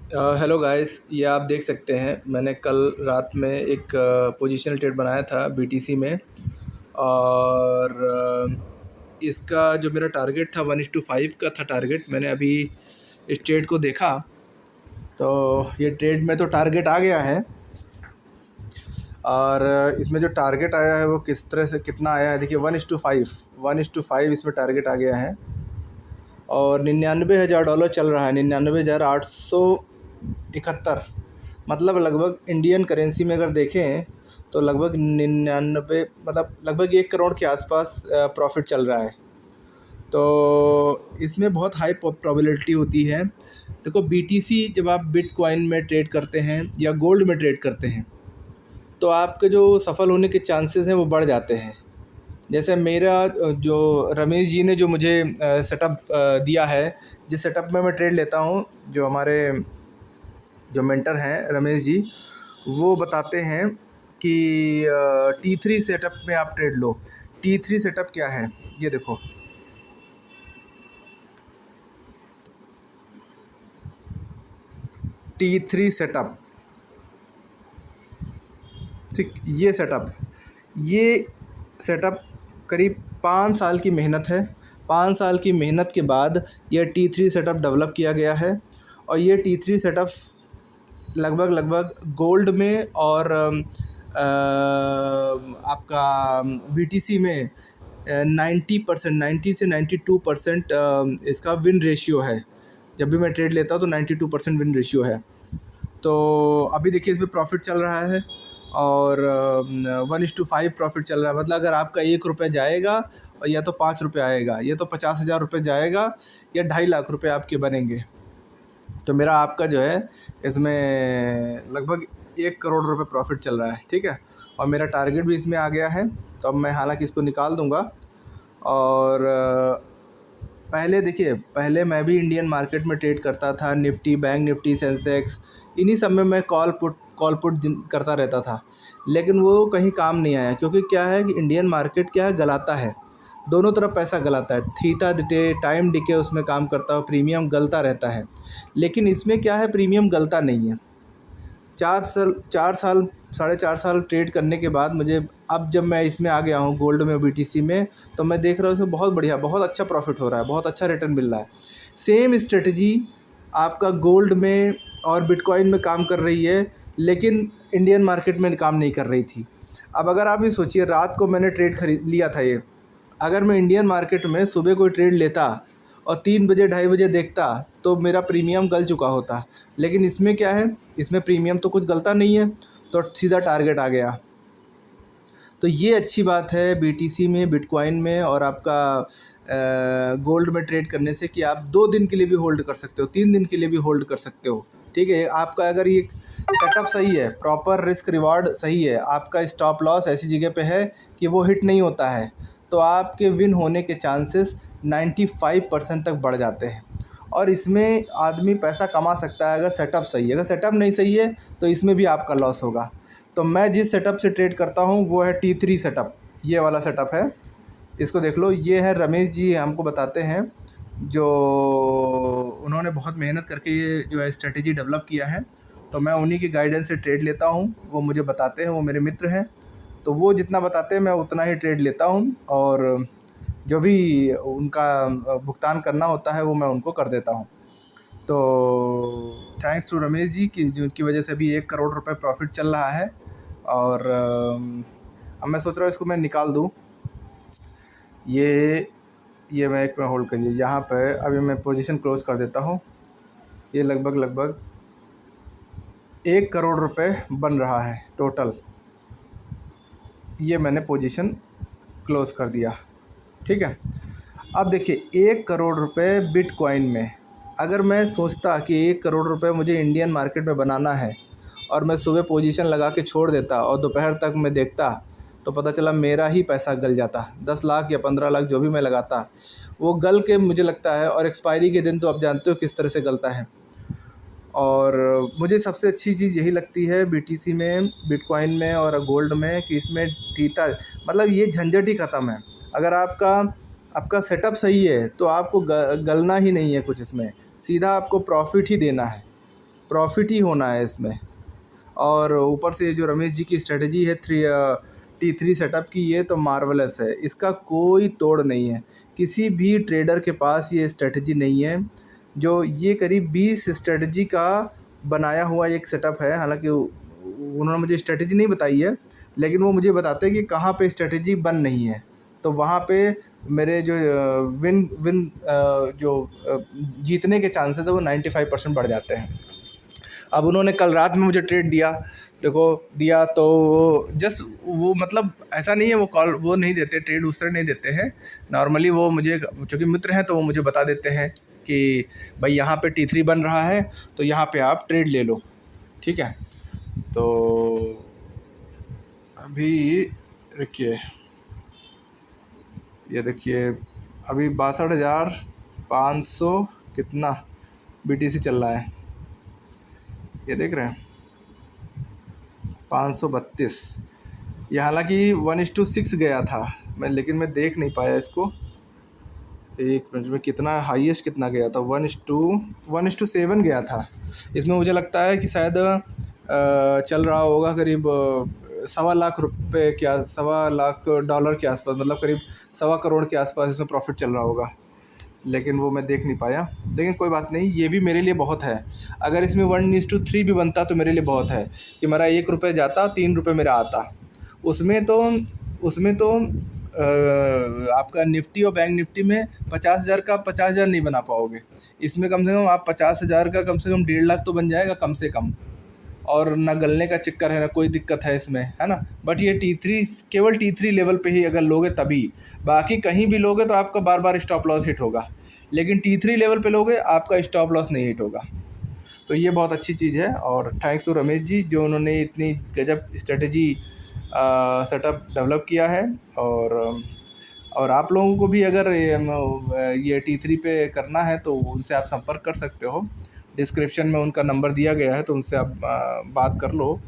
Hello guys, ये आप देख सकते हैं मैंने कल रात में एक पोजीशनल ट्रेड बनाया था बीटीसी में। और इसका जो मेरा टारगेट था 1:5 का था टारगेट। मैंने अभी इस ट्रेड को देखा तो ये ट्रेड में तो टारगेट आ गया है। और इसमें जो टारगेट आया है वो किस तरह से कितना आया है देखिए, 1:5 इसमें टारगेट आ गया है। और $99,000 चल रहा है, 99,871। मतलब लगभग इंडियन करेंसी में अगर देखें तो लगभग 99, मतलब लगभग 1 करोड़ के आसपास प्रॉफिट चल रहा है। तो इसमें बहुत हाई प्रोबेबिलिटी होती है। देखो, बीटीसी जब आप बिटकॉइन में ट्रेड करते हैं या गोल्ड में ट्रेड करते हैं तो आपके जो सफल होने के चांसेस हैं वो बढ़ जाते हैं। जैसे मेरा जो रमेश जी ने जो मुझे सेटअप दिया है, जिस सेटअप में मैं ट्रेड लेता हूँ, जो हमारे जो मेंटर हैं रमेश जी, वो बताते हैं कि T3 सेटअप में आप ट्रेड लो। T3 सेटअप क्या है ये देखो, T3 सेटअप, ठीक, ये सेटअप करीब 5 साल की मेहनत है। 5 साल की मेहनत के बाद ये T3 सेटअप डेवलप किया गया है। और ये T3 सेटअप लगभग गोल्ड में और आपका बीटीसी में 90%, 90 से 92% इसका विन रेशियो है। जब भी मैं ट्रेड लेता हूँ तो 92% विन रेशियो है। तो अभी देखिए इसमें प्रॉफिट चल रहा है और 1:5 प्रॉफिट चल रहा है। मतलब अगर आपका 1 रुपये जाएगा और या तो 5 रुपये आएगा, या तो 50,000 रुपये जाएगा या 2.5 लाख रुपये आपके बनेंगे। तो मेरा आपका जो है इसमें लगभग 1 करोड़ रुपये प्रॉफिट चल रहा है, ठीक है। और मेरा टारगेट भी इसमें आ गया है, तो अब मैं हालांकि इसको निकाल दूंगा। और पहले देखिए, पहले मैं भी इंडियन मार्केट में ट्रेड करता था, निफ्टी, बैंक निफ्टी, सेंसेक्स, इन्हीं सब में मैं कॉल पुट करता रहता था। लेकिन वो कहीं काम नहीं आया, क्योंकि क्या है कि इंडियन मार्केट क्या है, गलाता है, दोनों तरफ पैसा गलाता है। थीटा डिटे टाइम डिके उसमें काम करता है, प्रीमियम गलता रहता है। लेकिन इसमें क्या है, प्रीमियम गलता नहीं है। 4 साल 4.5 साल ट्रेड करने के बाद मुझे, अब जब मैं इसमें आ गया हूँ गोल्ड में, बीटीसी में, तो मैं देख रहा हूँ इसमें बहुत बढ़िया, बहुत अच्छा प्रॉफिट हो रहा है, बहुत अच्छा रिटर्न मिल रहा है। सेम स्ट्रेटजी आपका गोल्ड में और बिटकॉइन में काम कर रही है, लेकिन इंडियन मार्केट में काम नहीं कर रही थी। अब अगर आप ये सोचिए, रात को मैंने ट्रेड खरीद लिया था ये, अगर मैं इंडियन मार्केट में सुबह कोई ट्रेड लेता और 3 बजे 2:30 बजे देखता तो मेरा प्रीमियम गल चुका होता। लेकिन इसमें क्या है, इसमें प्रीमियम तो कुछ गलता नहीं है, तो सीधा टारगेट आ गया। तो ये अच्छी बात है बीटीसी में, बिटकॉइन में और आपका गोल्ड में ट्रेड करने से, कि आप 2 दिन के लिए भी होल्ड कर सकते हो, 3 दिन के लिए भी होल्ड कर सकते हो, ठीक है। आपका अगर ये सेटअप सही है, प्रॉपर रिस्क रिवार्ड सही है, आपका स्टॉप लॉस ऐसी जगह पे है कि वो हिट नहीं होता है, तो आपके विन होने के चांसेस 95% तक बढ़ जाते हैं। और इसमें आदमी पैसा कमा सकता है अगर सेटअप सही है। अगर सेटअप नहीं सही है तो इसमें भी आपका लॉस होगा। तो मैं जिस सेटअप से ट्रेड करता हूँ वो है T3 सेटअप, ये वाला सेटअप है। इसको देख लो, ये है रमेश जी हमको बताते हैं, जो उन्होंने बहुत मेहनत करके ये जो है स्ट्रेटेजी डेवलप किया है। तो मैं उन्हीं की गाइडेंस से ट्रेड लेता हूँ, वो मुझे बताते हैं, वो मेरे मित्र हैं। तो वो जितना बताते हैं मैं उतना ही ट्रेड लेता हूँ, और जो भी उनका भुगतान करना होता है वो मैं उनको कर देता हूँ। तो थैंक्स टू रमेश जी की, जिनकी वजह से अभी 1 करोड़ रुपए प्रॉफिट चल रहा है। और अब मैं सोच रहा हूँ इसको मैं निकाल दूँ। ये मैं एक में होल्ड करिए, यहाँ पे अभी मैं पोजीशन क्लोज कर देता हूँ। ये लगभग 1 करोड़ रुपए बन रहा है टोटल। ये मैंने पोजीशन क्लोज कर दिया, ठीक है। अब देखिए, 1 करोड़ रुपए बिटकॉइन में, अगर मैं सोचता कि 1 करोड़ रुपए मुझे इंडियन मार्केट में बनाना है और मैं सुबह पोजीशन लगा के छोड़ देता और दोपहर तक मैं देखता, तो पता चला मेरा ही पैसा गल जाता। 10 लाख या 15 लाख जो भी मैं लगाता, वो गल के मुझे लगता है। और एक्सपायरी के दिन तो आप जानते हो किस तरह से गलता है। और मुझे सबसे अच्छी चीज़ यही लगती है बीटीसी में, बिटकॉइन में और गोल्ड में, कि इसमें थीटा, मतलब ये झंझट ही ख़त्म है। अगर आपका सेटअप सही है तो आपको गलना ही नहीं है कुछ, इसमें सीधा आपको प्रॉफिट ही देना है। प्रॉफिट ही होना है इसमें। और ऊपर से जो रमेश जी की स्ट्रेटजी है T3 सेटअप की, ये तो मार्वलस है, इसका कोई तोड़ नहीं है। किसी भी ट्रेडर के पास ये स्ट्रेटजी नहीं है। जो ये करीब 20 स्ट्रेटजी का बनाया हुआ एक सेटअप है। हालांकि उन्होंने मुझे स्ट्रेटजी नहीं बताई है, लेकिन वो मुझे बताते हैं कि कहाँ पे स्ट्रेटजी बन नहीं है, तो वहाँ पे मेरे जो जीतने के चांसेस है वो 95% बढ़ जाते हैं। अब उन्होंने कल रात में मुझे ट्रेड दिया, देखो दिया तो जस्ट वो मतलब ऐसा नहीं है, वो कॉल वो नहीं देते, ट्रेड उस तरह नहीं देते हैं। नॉर्मली वो मुझे, चूँकि मित्र हैं तो वो मुझे बता देते हैं कि भाई यहाँ पे T3 बन रहा है तो यहाँ पे आप ट्रेड ले लो, ठीक है। तो अभी देखिए, ये देखिए अभी 62,500 कितना BTC चल रहा है, ये देख रहे हैं 532। ये हालांकि 1:6 गया था मैं, लेकिन मैं देख नहीं पाया इसको। एक मिनट में कितना हाईएस्ट कितना गया था, 1:7 गया था। इसमें मुझे लगता है कि शायद चल रहा होगा करीब $1.25 के $1.25 के आसपास, मतलब करीब 1.25 करोड़ के आसपास इसमें प्रॉफिट चल रहा होगा, लेकिन वो मैं देख नहीं पाया। लेकिन कोई बात नहीं, ये भी मेरे लिए बहुत है। अगर इसमें 1:3 भी बनता तो मेरे लिए बहुत है कि मेरा ₹1 जाता, ₹3 मेरा आता। उसमें तो आपका निफ्टी और बैंक निफ्टी में 50,000 का 50,000 नहीं बना पाओगे। इसमें कम से कम आप 50,000 का कम से कम 1.5 लाख तो बन जाएगा कम से कम। और ना गलने का चक्कर है, ना कोई दिक्कत है इसमें, है ना। बट ये T3 केवल T3 लेवल पे ही अगर लोगे तभी, बाकी कहीं भी लोगे तो आपका बार बार स्टॉप लॉस हिट होगा, लेकिन T3 लेवल पे लोगे आपका स्टॉप लॉस नहीं हिट होगा। तो ये बहुत अच्छी चीज़ है। और थैंक्स टू रमेश जी जो उन्होंने इतनी गजब स्ट्रेटजी सेटअप डेवलप किया है। और आप लोगों को भी अगर ये T3 पे करना है तो उनसे आप संपर्क कर सकते हो। डिस्क्रिप्शन में उनका नंबर दिया गया है, तो उनसे आप बात कर लो।